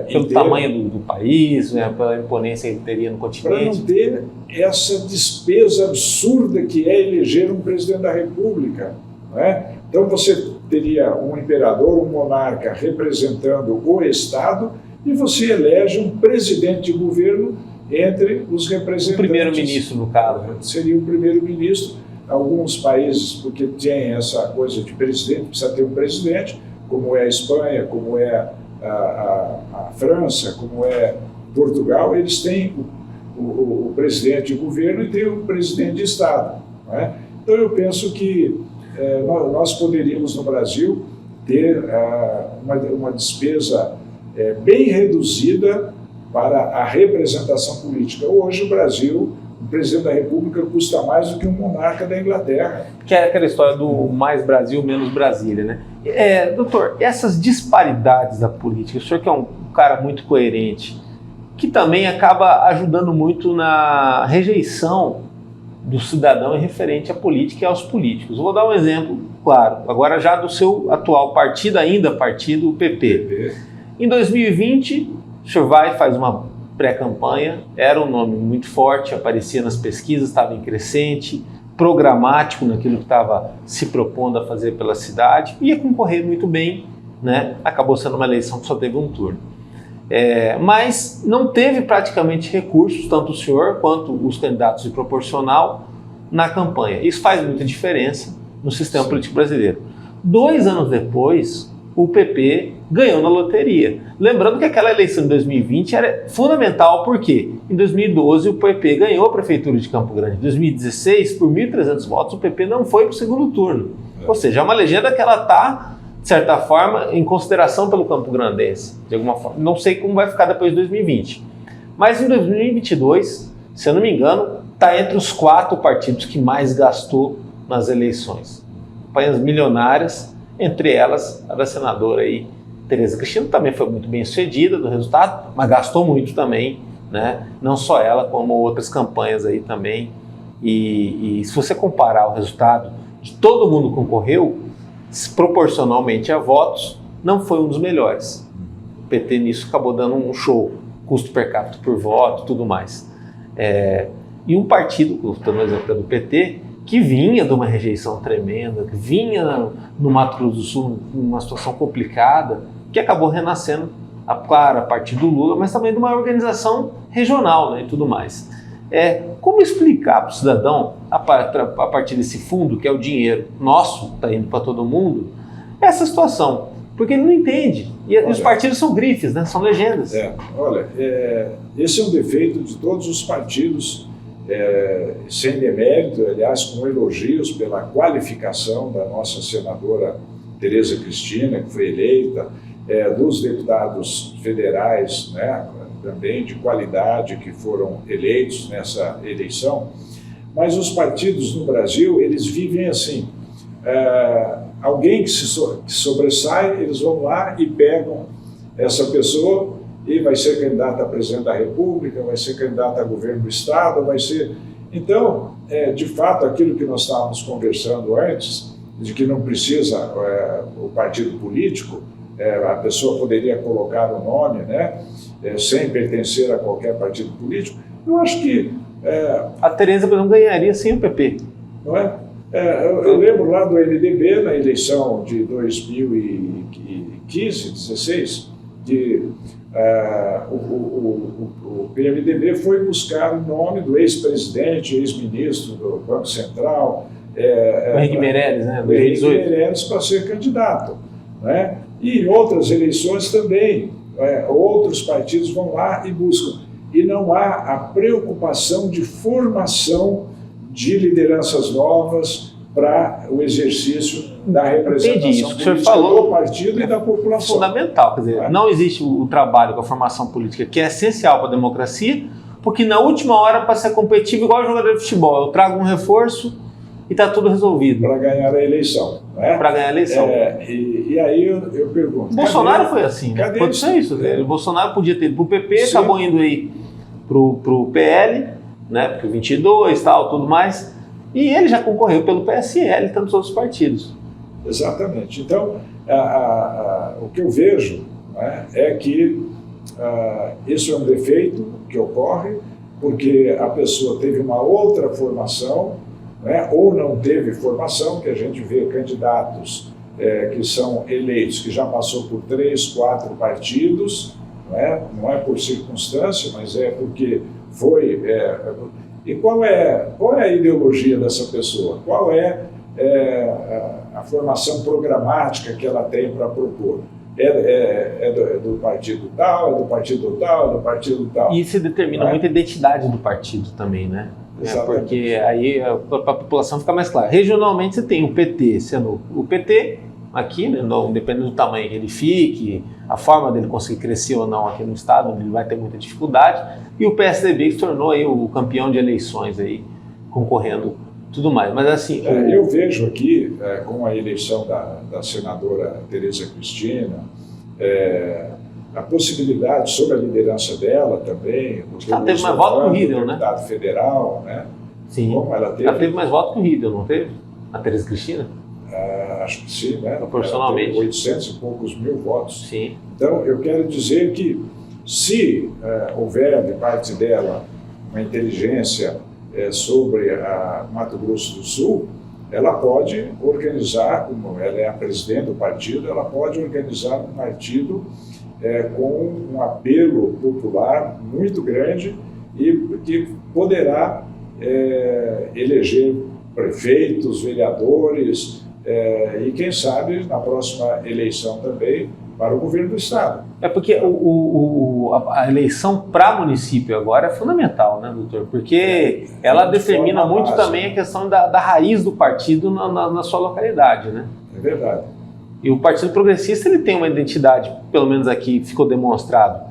Pelo tamanho do país, né, pela imponência que teria no continente. Para não ter essa despesa absurda que é eleger um presidente da República. Né? Então você teria um imperador, um monarca representando o Estado e você elege um presidente de governo entre os representantes. O primeiro-ministro, no caso. Seria o primeiro-ministro. Alguns países, porque tem essa coisa de presidente, precisa ter um presidente, como é a Espanha, como é a França, como é Portugal, eles têm o presidente de governo e tem o presidente de Estado. Né? Então eu penso que nós poderíamos no Brasil ter uma despesa bem reduzida para a representação política. Hoje o Brasil, o presidente da República custa mais do que um monarca da Inglaterra. Que é aquela história do mais Brasil, menos Brasília, né? Doutor, essas disparidades da política, o senhor que é um cara muito coerente, que também acaba ajudando muito na rejeição do cidadão em referente à política e aos políticos. Vou dar um exemplo, claro, agora já do seu atual partido, o PP. Em 2020, o senhor vai e faz uma pré-campanha, era um nome muito forte, aparecia nas pesquisas, estava em crescente, programático naquilo que estava se propondo a fazer pela cidade, ia concorrer muito bem, né? Acabou sendo uma eleição que só teve um turno. Mas não teve praticamente recursos, tanto o senhor quanto os candidatos de proporcional, na campanha. Isso faz muita diferença no sistema político brasileiro. 2 anos depois, o PP ganhou na loteria. Lembrando que aquela eleição de 2020 era fundamental, porque em 2012 o PP ganhou a prefeitura de Campo Grande. Em 2016, por 1.300 votos, o PP não foi para o segundo turno. Ou seja, é uma legenda que ela está, de certa forma, em consideração pelo Campo Grandense, de alguma forma. Não sei como vai ficar depois de 2020. Mas em 2022, se eu não me engano, está entre os 4 partidos que mais gastou nas eleições. Campanhas milionárias, entre elas a da senadora aí, Tereza Cristina, também foi muito bem sucedida no resultado, mas gastou muito também, né? Não só ela, como outras campanhas aí também. E se você comparar o resultado de todo mundo que concorreu, proporcionalmente a votos, não foi um dos melhores. O PT nisso acabou dando um show, custo per capita por voto, tudo mais. E um partido, estou no exemplo do PT, que vinha de uma rejeição tremenda, que vinha no Mato Grosso do Sul numa situação complicada, que acabou renascendo, claro, a partir do Lula, mas também de uma organização regional, né, e tudo mais. Como explicar para o cidadão, a partir desse fundo, que é o dinheiro nosso, está indo para todo mundo, essa situação? Porque ele não entende. E os partidos são grifes, né, são legendas. Esse é um defeito de todos os partidos, sem demérito, aliás, com elogios pela qualificação da nossa senadora Tereza Cristina, que foi eleita, dos deputados federais, né, também de qualidade, que foram eleitos nessa eleição. Mas os partidos no Brasil, eles vivem assim, alguém que sobressai, eles vão lá e pegam essa pessoa e vai ser candidato a presidente da República, vai ser candidato a governo do Estado, vai ser... Então, de fato, aquilo que nós estávamos conversando antes, de que não precisa o partido político, a pessoa poderia colocar o nome, né, sem pertencer a qualquer partido político, eu acho que... A Tereza, por exemplo, ganharia sem o PP. Não é? Eu lembro lá do MDB, na eleição de 2015, 16, o PMDB foi buscar o nome do ex-presidente, ex-ministro do Banco Central, o Henrique Meirelles, né? O Henrique Meirelles para ser candidato. Né? E em outras eleições também, outros partidos vão lá e buscam. E não há a preocupação de formação de lideranças novas para o exercício da representação isso que o senhor política falou, do partido e da população. Fundamental, quer dizer, não existe o trabalho com a formação política, que é essencial para a democracia, porque na última hora, para ser competitivo, igual jogador de futebol, eu trago um reforço e está tudo resolvido. Para ganhar a eleição. Né? Para ganhar a eleição. E aí eu pergunto... O Bolsonaro foi assim, né? Pode ser isso. O Bolsonaro podia ter ido para o PP, sim, acabou indo aí para o PL, né? Porque o 22 e tal, tudo mais, e ele já concorreu pelo PSL e tantos outros partidos. Exatamente. Então, o que eu vejo, né, é que esse é um defeito que ocorre porque a pessoa teve uma outra formação, né, ou não teve formação, que a gente vê candidatos que são eleitos, que já passou por 3, 4 partidos, né, não é por circunstância, mas é porque foi... E qual é a ideologia dessa pessoa? Qual é a formação programática que ela tem para propor? É do partido tal, é do partido tal, é do partido tal. E isso determina muito a identidade do partido também, né? Porque aí a população fica mais clara. Regionalmente você tem o PT sendo o PT aqui, né, dependendo do tamanho que ele fique, a forma dele conseguir crescer ou não aqui no estado, onde ele vai ter muita dificuldade, e o PSDB que se tornou aí o campeão de eleições aí, concorrendo tudo mais. Mas assim... Eu vejo aqui, com a eleição da senadora Tereza Cristina, a possibilidade sobre a liderança dela também... Ela teve mais voto que o Riedel, né? Deputado federal, né? Sim. Como ela teve mais voto que o Riedel, não teve? A Tereza Cristina? Acho que sim, né? Proporcionalmente. 800 e poucos mil votos. Sim. Então, eu quero dizer que se houver de parte dela uma inteligência sobre a Mato Grosso do Sul, ela pode organizar, como ela é a presidente do partido, ela pode organizar um partido com um apelo popular muito grande e que poderá eleger prefeitos, vereadores e, quem sabe, na próxima eleição também, para o governo do estado. Porque a eleição para município agora é fundamental, né, doutor? Porque ela determina muito também a questão da raiz do partido na sua localidade, né? É verdade. E o Partido Progressista ele tem uma identidade, pelo menos aqui ficou demonstrado,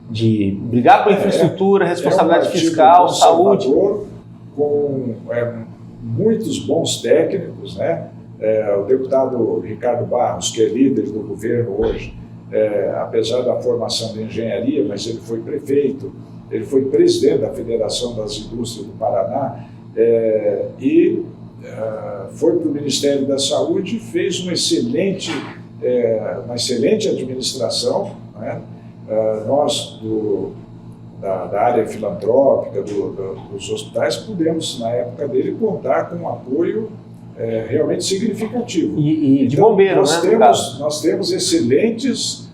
de brigar pela infraestrutura, responsabilidade fiscal, saúde. Com muitos bons técnicos, né? O deputado Ricardo Barros, que é líder do governo hoje, apesar da formação de engenharia, mas ele foi prefeito, ele foi presidente da Federação das Indústrias do Paraná e foi para o Ministério da Saúde e fez uma excelente administração, né? Nós, da área filantrópica, dos hospitais, pudemos, na época dele, contar com um apoio realmente significativo. E de bombeiro, nós temos excelentes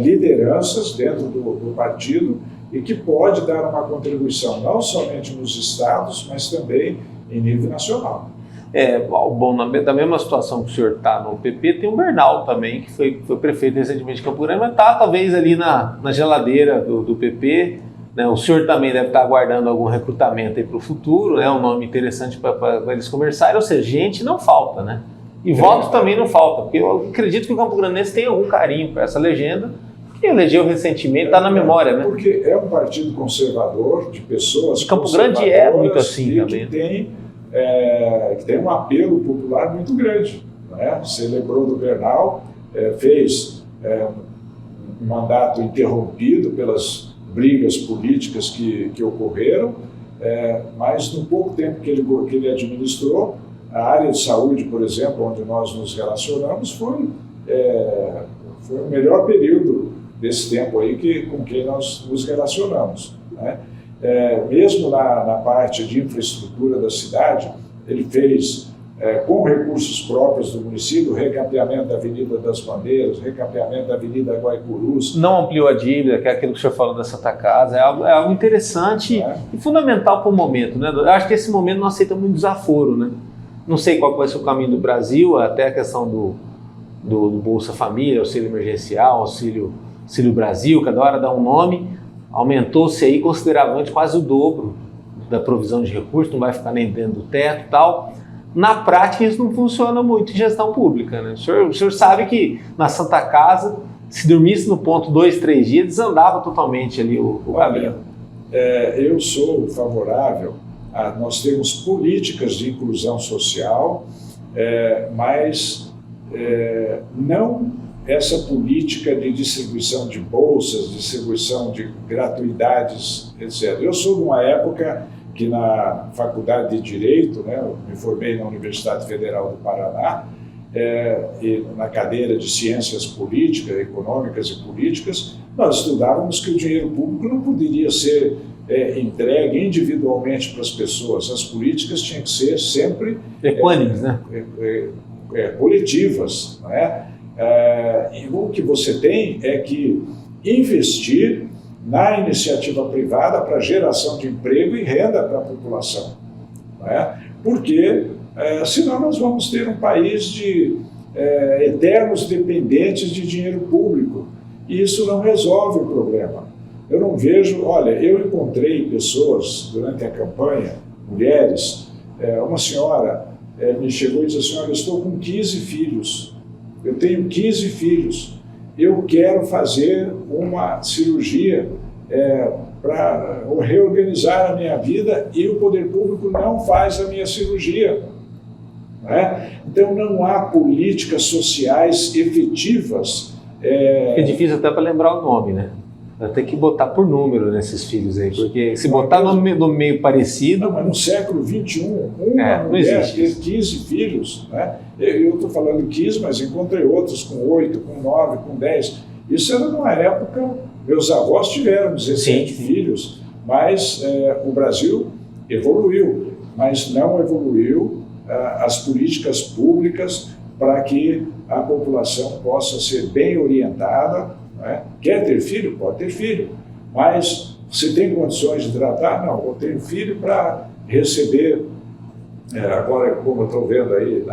lideranças dentro do partido e que pode dar uma contribuição não somente nos estados, mas também em nível nacional. Bom, da mesma situação que o senhor está no PP, tem o Bernal também, que foi prefeito recentemente de Campo Grande, mas está talvez ali na geladeira do PP. Né? O senhor também deve estar aguardando algum recrutamento para o futuro, né? Um nome interessante para eles conversarem, ou seja, gente não falta, né? E voto também não falta, porque eu acredito que o Campo Grandense tem algum carinho para essa legenda, que elegeu recentemente, está na memória, né? Porque é um partido conservador, de pessoas Campo Grande é muito assim também. Que tem um apelo popular muito grande, né? Você lembrou do Bernal, fez um mandato interrompido pelas brigas políticas que ocorreram, mas no pouco tempo que ele administrou, a área de saúde, por exemplo, onde nós nos relacionamos, foi o melhor período desse tempo aí com quem nós nos relacionamos, né? Mesmo na parte de infraestrutura da cidade, ele fez, com recursos próprios do município, recapeamento da Avenida das Bandeiras, recapeamento da Avenida Guaicurus. Não ampliou a dívida, que é aquilo que o senhor falou da Santa Casa, é algo interessante e fundamental para o momento, né? Eu acho que esse momento não aceita muito desaforo, né? Não sei qual vai ser o caminho do Brasil, até a questão do Bolsa Família, auxílio emergencial, auxílio Brasil, cada hora dá um nome. Aumentou-se aí consideravelmente quase o dobro da provisão de recursos, não vai ficar nem dentro do teto e tal. Na prática, isso não funciona muito em gestão pública, né? O senhor sabe que na Santa Casa, se dormisse no ponto 2, 3 dias, desandava totalmente ali o caminho. Eu sou favorável nós temos políticas de inclusão social, mas não essa política de distribuição de bolsas, distribuição de gratuidades, etc. Eu sou de uma época que na Faculdade de Direito, né, eu me formei na Universidade Federal do Paraná, e na cadeira de Ciências Políticas, Econômicas e Políticas, nós estudávamos que o dinheiro público não poderia ser entregue individualmente para as pessoas. As políticas tinham que ser sempre equânimes, né? Coletivas, não é? E o que você tem é que investir na iniciativa privada para geração de emprego e renda para a população, não é? Porque senão nós vamos ter um país de eternos dependentes de dinheiro público, e isso não resolve o problema. Eu não vejo, olha, eu encontrei pessoas durante a campanha, mulheres, uma senhora me chegou e disse assim, olha, eu estou com 15 filhos, eu tenho 15 filhos, eu quero fazer uma cirurgia para reorganizar a minha vida e o poder público não faz a minha cirurgia. Não é? Então não há políticas sociais efetivas. É difícil até para lembrar o nome, né? Vai ter que botar por número nesses filhos aí, porque se botar no meio parecido... Não, mas no século XXI, uma mulher ter 15 filhos, né? Eu estou falando 15, mas encontrei outros com 8, com 9, com 10. Isso era numa época, meus avós tiveram 17 filhos, mas o Brasil evoluiu, mas não evoluiu as políticas públicas para que a população possa ser bem orientada. Quer ter filho? Pode ter filho, mas se tem condições de tratar, não, eu tenho filho para receber, agora como eu estou vendo aí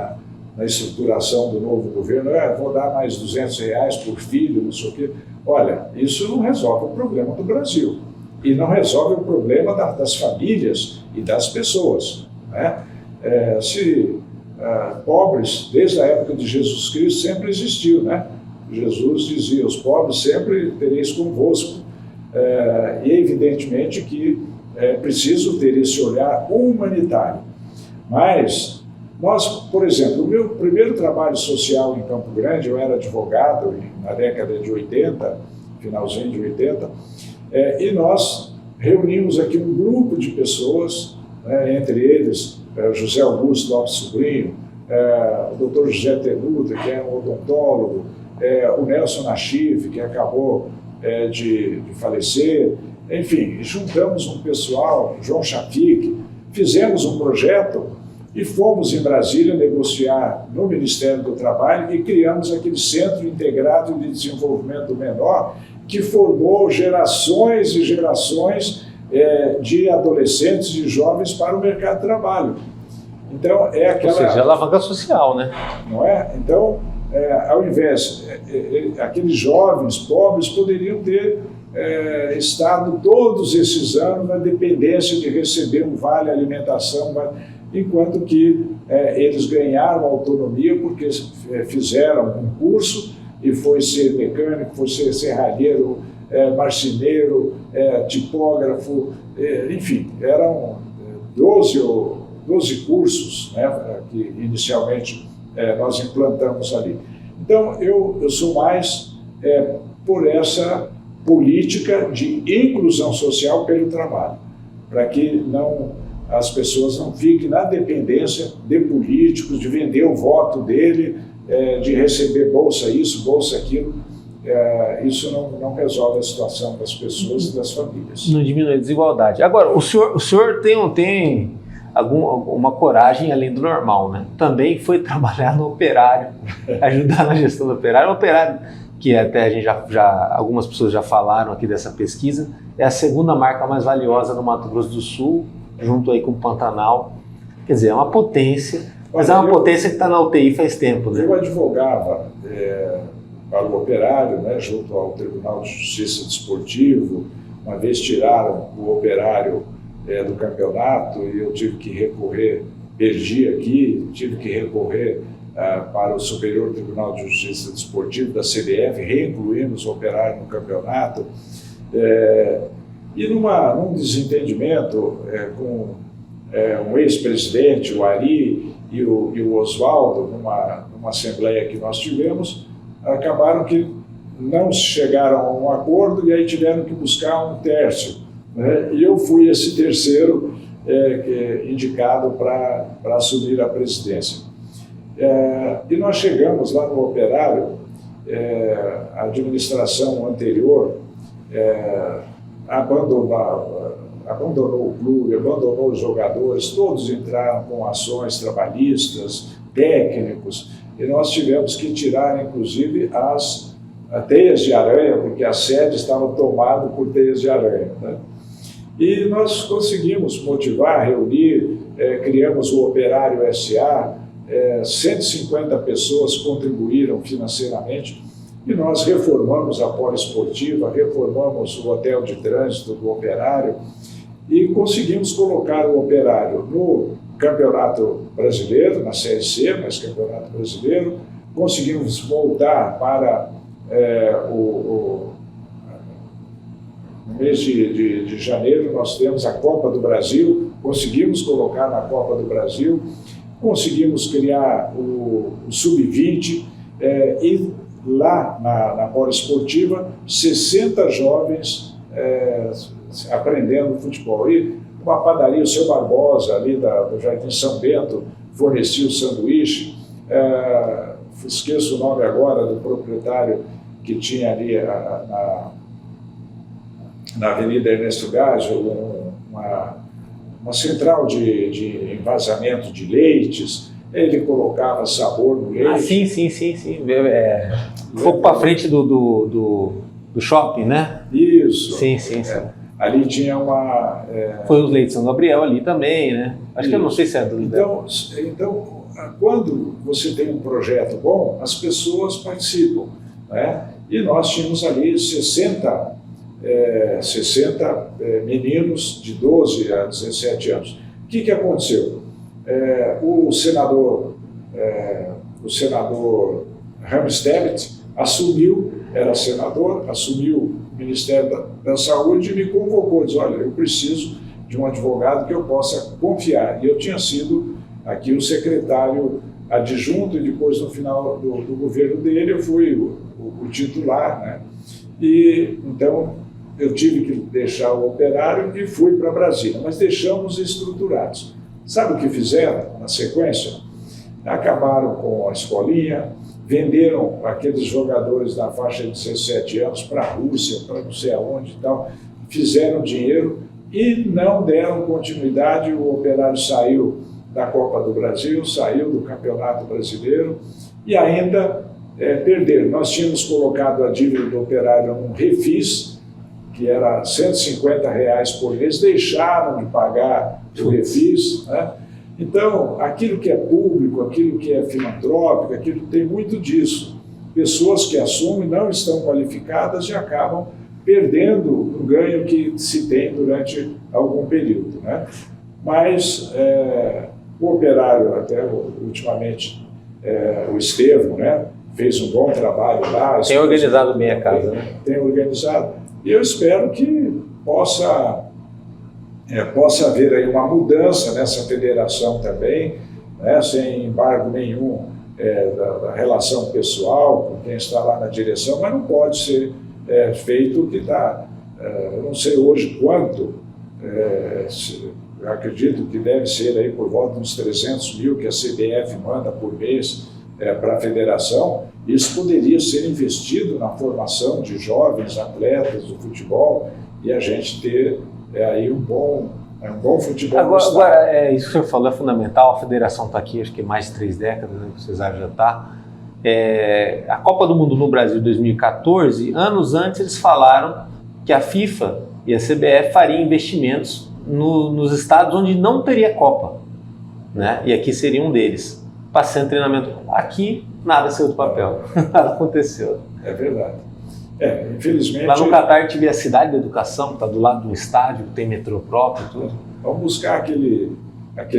na estruturação do novo governo, vou dar mais R$200 por filho, não sei o quê. Olha, isso não resolve o problema do Brasil e não resolve o problema das famílias e das pessoas, né? Pobres, desde a época de Jesus Cristo, sempre existiu, né? Jesus dizia, os pobres sempre tereis convosco. E evidentemente que é preciso ter esse olhar humanitário. Mas nós, por exemplo, o meu primeiro trabalho social em Campo Grande, eu era advogado na década de 80, finalzinho de 80, e nós reunimos aqui um grupo de pessoas, entre eles José Augusto Lopes Sobrinho, o Dr. José Tenuta, que é um odontólogo, o Nelson Nachif, que acabou de falecer, enfim, juntamos um pessoal, João Chafik, fizemos um projeto e fomos em Brasília negociar no Ministério do Trabalho e criamos aquele Centro Integrado de Desenvolvimento do Menor, que formou gerações e gerações de adolescentes e jovens para o mercado de trabalho. Então, Ou seja, alavanca social, né? Não é? Então, ao invés, aqueles jovens pobres poderiam ter estado todos esses anos na dependência de receber um vale alimentação, enquanto que eles ganharam autonomia porque fizeram um curso e foi ser mecânico, foi ser serralheiro, marceneiro, tipógrafo, enfim, eram 12 cursos, né, que inicialmente nós implantamos ali. Então, eu sou mais por essa política de inclusão social pelo trabalho, para que as pessoas não fiquem na dependência de políticos, de vender o voto dele, de receber bolsa isso, bolsa aquilo. Isso não resolve a situação das pessoas e das famílias. Não diminui a desigualdade. Agora, o senhor tem alguma coragem além do normal, né? Também foi trabalhar no Operário, ajudar na gestão do Operário. O Operário, que até a gente algumas pessoas já falaram aqui dessa pesquisa, é a segunda marca mais valiosa no Mato Grosso do Sul, junto aí com o Pantanal. Quer dizer, é uma potência, mas é uma potência que está na UTI faz tempo, né? Eu advogava para o Operário, né, junto ao Tribunal de Justiça Desportivo. Uma vez tiraram o Operário do campeonato e eu tive que recorrer, perdi aqui, tive que recorrer para o Superior Tribunal de Justiça Desportivo da CBF, reincluímos o Operário no campeonato. E num desentendimento com um ex-presidente, o Ari e o Oswaldo, numa assembleia que nós tivemos, acabaram que não chegaram a um acordo e aí tiveram que buscar um terço, né? E eu fui esse terceiro indicado para assumir a presidência. E nós chegamos lá no Operário, a administração anterior abandonou o clube, abandonou os jogadores, todos entraram com ações trabalhistas, técnicos, e nós tivemos que tirar, inclusive, as teias de aranha, porque a sede estava tomada por teias de aranha, né? E nós conseguimos motivar, reunir, criamos o Operário S.A., 150 pessoas contribuíram financeiramente e nós reformamos a poliesportiva, reformamos o hotel de trânsito do Operário e conseguimos colocar o Operário no Campeonato Brasileiro, na Série C, mas Campeonato Brasileiro, conseguimos voltar para no mês de janeiro nós temos a Copa do Brasil, conseguimos colocar na Copa do Brasil, conseguimos criar o Sub-20 e lá na poliesportiva 60 jovens aprendendo futebol. E uma padaria, o Seu Barbosa, ali do Jardim São Bento, fornecia o sanduíche. Esqueço o nome agora do proprietário que tinha ali na Avenida Ernesto Gássio, uma central de envasamento de leites. Ele colocava sabor no leite. Ah, sim. Um pouco para frente do shopping, né? Isso. Sim. Ali tinha uma... Foi os leites São Gabriel ali também, né? Acho que eu não sei se é do... Então, quando você tem um projeto bom, as pessoas participam, né? E nós tínhamos ali 60 meninos de 12 a 17 anos. O que aconteceu? O senador Ramstedt era senador, assumiu o Ministério da Saúde e me convocou, disse, olha, eu preciso de um advogado que eu possa confiar. E eu tinha sido aqui o secretário adjunto e depois, no final do governo dele, eu fui o titular, né? E então eu tive que deixar o Operário e fui para Brasília, mas deixamos estruturados. Sabe o que fizeram na sequência? Acabaram com a escolinha, venderam aqueles jogadores na faixa de 17 anos para a Rússia, para não sei aonde e tal, fizeram dinheiro e não deram continuidade. O Operário saiu da Copa do Brasil, saiu do Campeonato Brasileiro e ainda perderam. Nós tínhamos colocado a dívida do Operário num refis, que era R$ 150 por mês, deixaram de pagar o refis, né? Então, aquilo que é público, aquilo que é filantrópico, aquilo tem muito disso. Pessoas que assumem não estão qualificadas e acabam perdendo o ganho que se tem durante algum período, né? Mas o Operário, até ultimamente, o Estevão, né, fez um bom trabalho lá. Tem organizado bem a casa, né? Tem organizado. E eu espero que possa haver aí uma mudança nessa federação também, né, sem embargo nenhum da relação pessoal com quem está lá na direção, mas não pode ser feito o que está, eu não sei hoje quanto, eu acredito que deve ser aí por volta de uns 300 mil que a CBF manda por mês para a federação. Isso poderia ser investido na formação de jovens atletas do futebol e a gente ter aí um bom futebol. Agora, isso que o senhor falou é fundamental. A federação está aqui, acho que mais de 3 décadas, né, o Cesário já está. A Copa do Mundo no Brasil 2014, anos antes eles falaram que a FIFA e a CBF fariam investimentos nos estados onde não teria Copa, né? E aqui seria um deles. Passando treinamento. Aqui, nada saiu do papel. Nada aconteceu. É verdade. Infelizmente... Lá no Catar tive a cidade da educação, que está do lado do estádio, tem metrô próprio e tudo. Vamos buscar aquele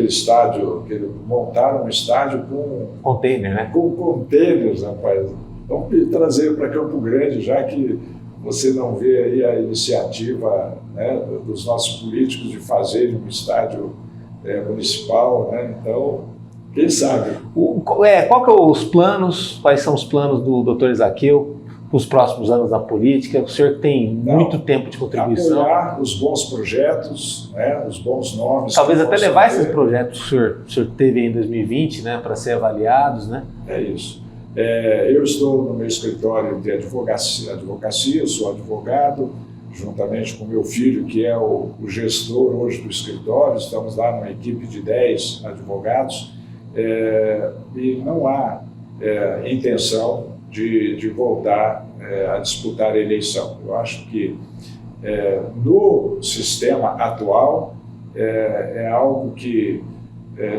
estádio, montaram um estádio com... Container, né? Com containers, rapaz. Vamos trazer para Campo Grande, já que você não vê aí a iniciativa, né, dos nossos políticos de fazerem um estádio municipal, né? Então, quem sabe? Quais são os planos do Dr. Ezaquiel para os próximos anos na política? O senhor tem muito tempo de contribuição. Apoiar os bons projetos, né, os bons nomes. Talvez até levar esses projetos que o senhor teve em 2020, né, para ser avaliados, né? É isso. Eu estou no meu escritório de advocacia, sou advogado, juntamente com meu filho, que é o gestor hoje do escritório. Estamos lá numa equipe de 10 advogados e não há intenção de voltar a disputar a eleição. Eu acho que no sistema atual é algo que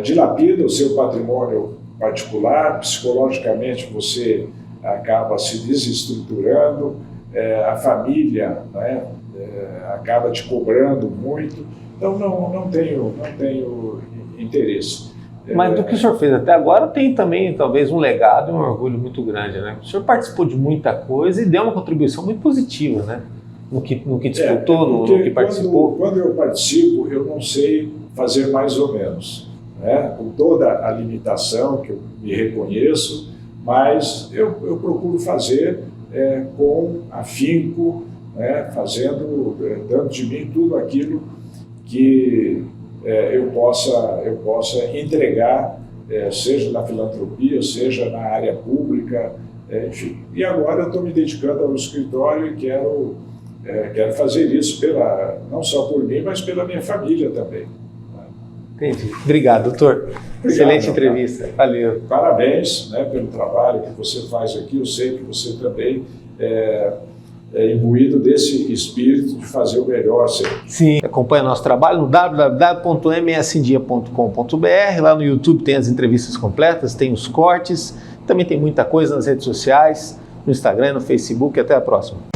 dilapida o seu patrimônio particular, psicologicamente você acaba se desestruturando, a família, né, acaba te cobrando muito, então não tenho interesse. Mas do que o senhor fez até agora tem também talvez um legado e um orgulho muito grande, né? O senhor participou de muita coisa e deu uma contribuição muito positiva, né? No que disputou, no que participou. Quando eu participo, eu não sei fazer mais ou menos, né? Com toda a limitação que eu me reconheço, mas eu procuro fazer com afinco, né? Dando de mim tudo aquilo que eu possa entregar, seja na filantropia, seja na área pública, enfim. E agora eu estou me dedicando ao escritório e quero fazer isso não só por mim, mas pela minha família também. Entendi. Obrigado, doutor. Excelente entrevista. Valeu. Parabéns, né, pelo trabalho que você faz aqui. Eu sei que você também é imbuído desse espírito de fazer o melhor sempre. Sim, acompanha nosso trabalho no www.msindia.com.br. Lá no YouTube tem as entrevistas completas, tem os cortes, também tem muita coisa nas redes sociais, no Instagram, no Facebook. Até a próxima.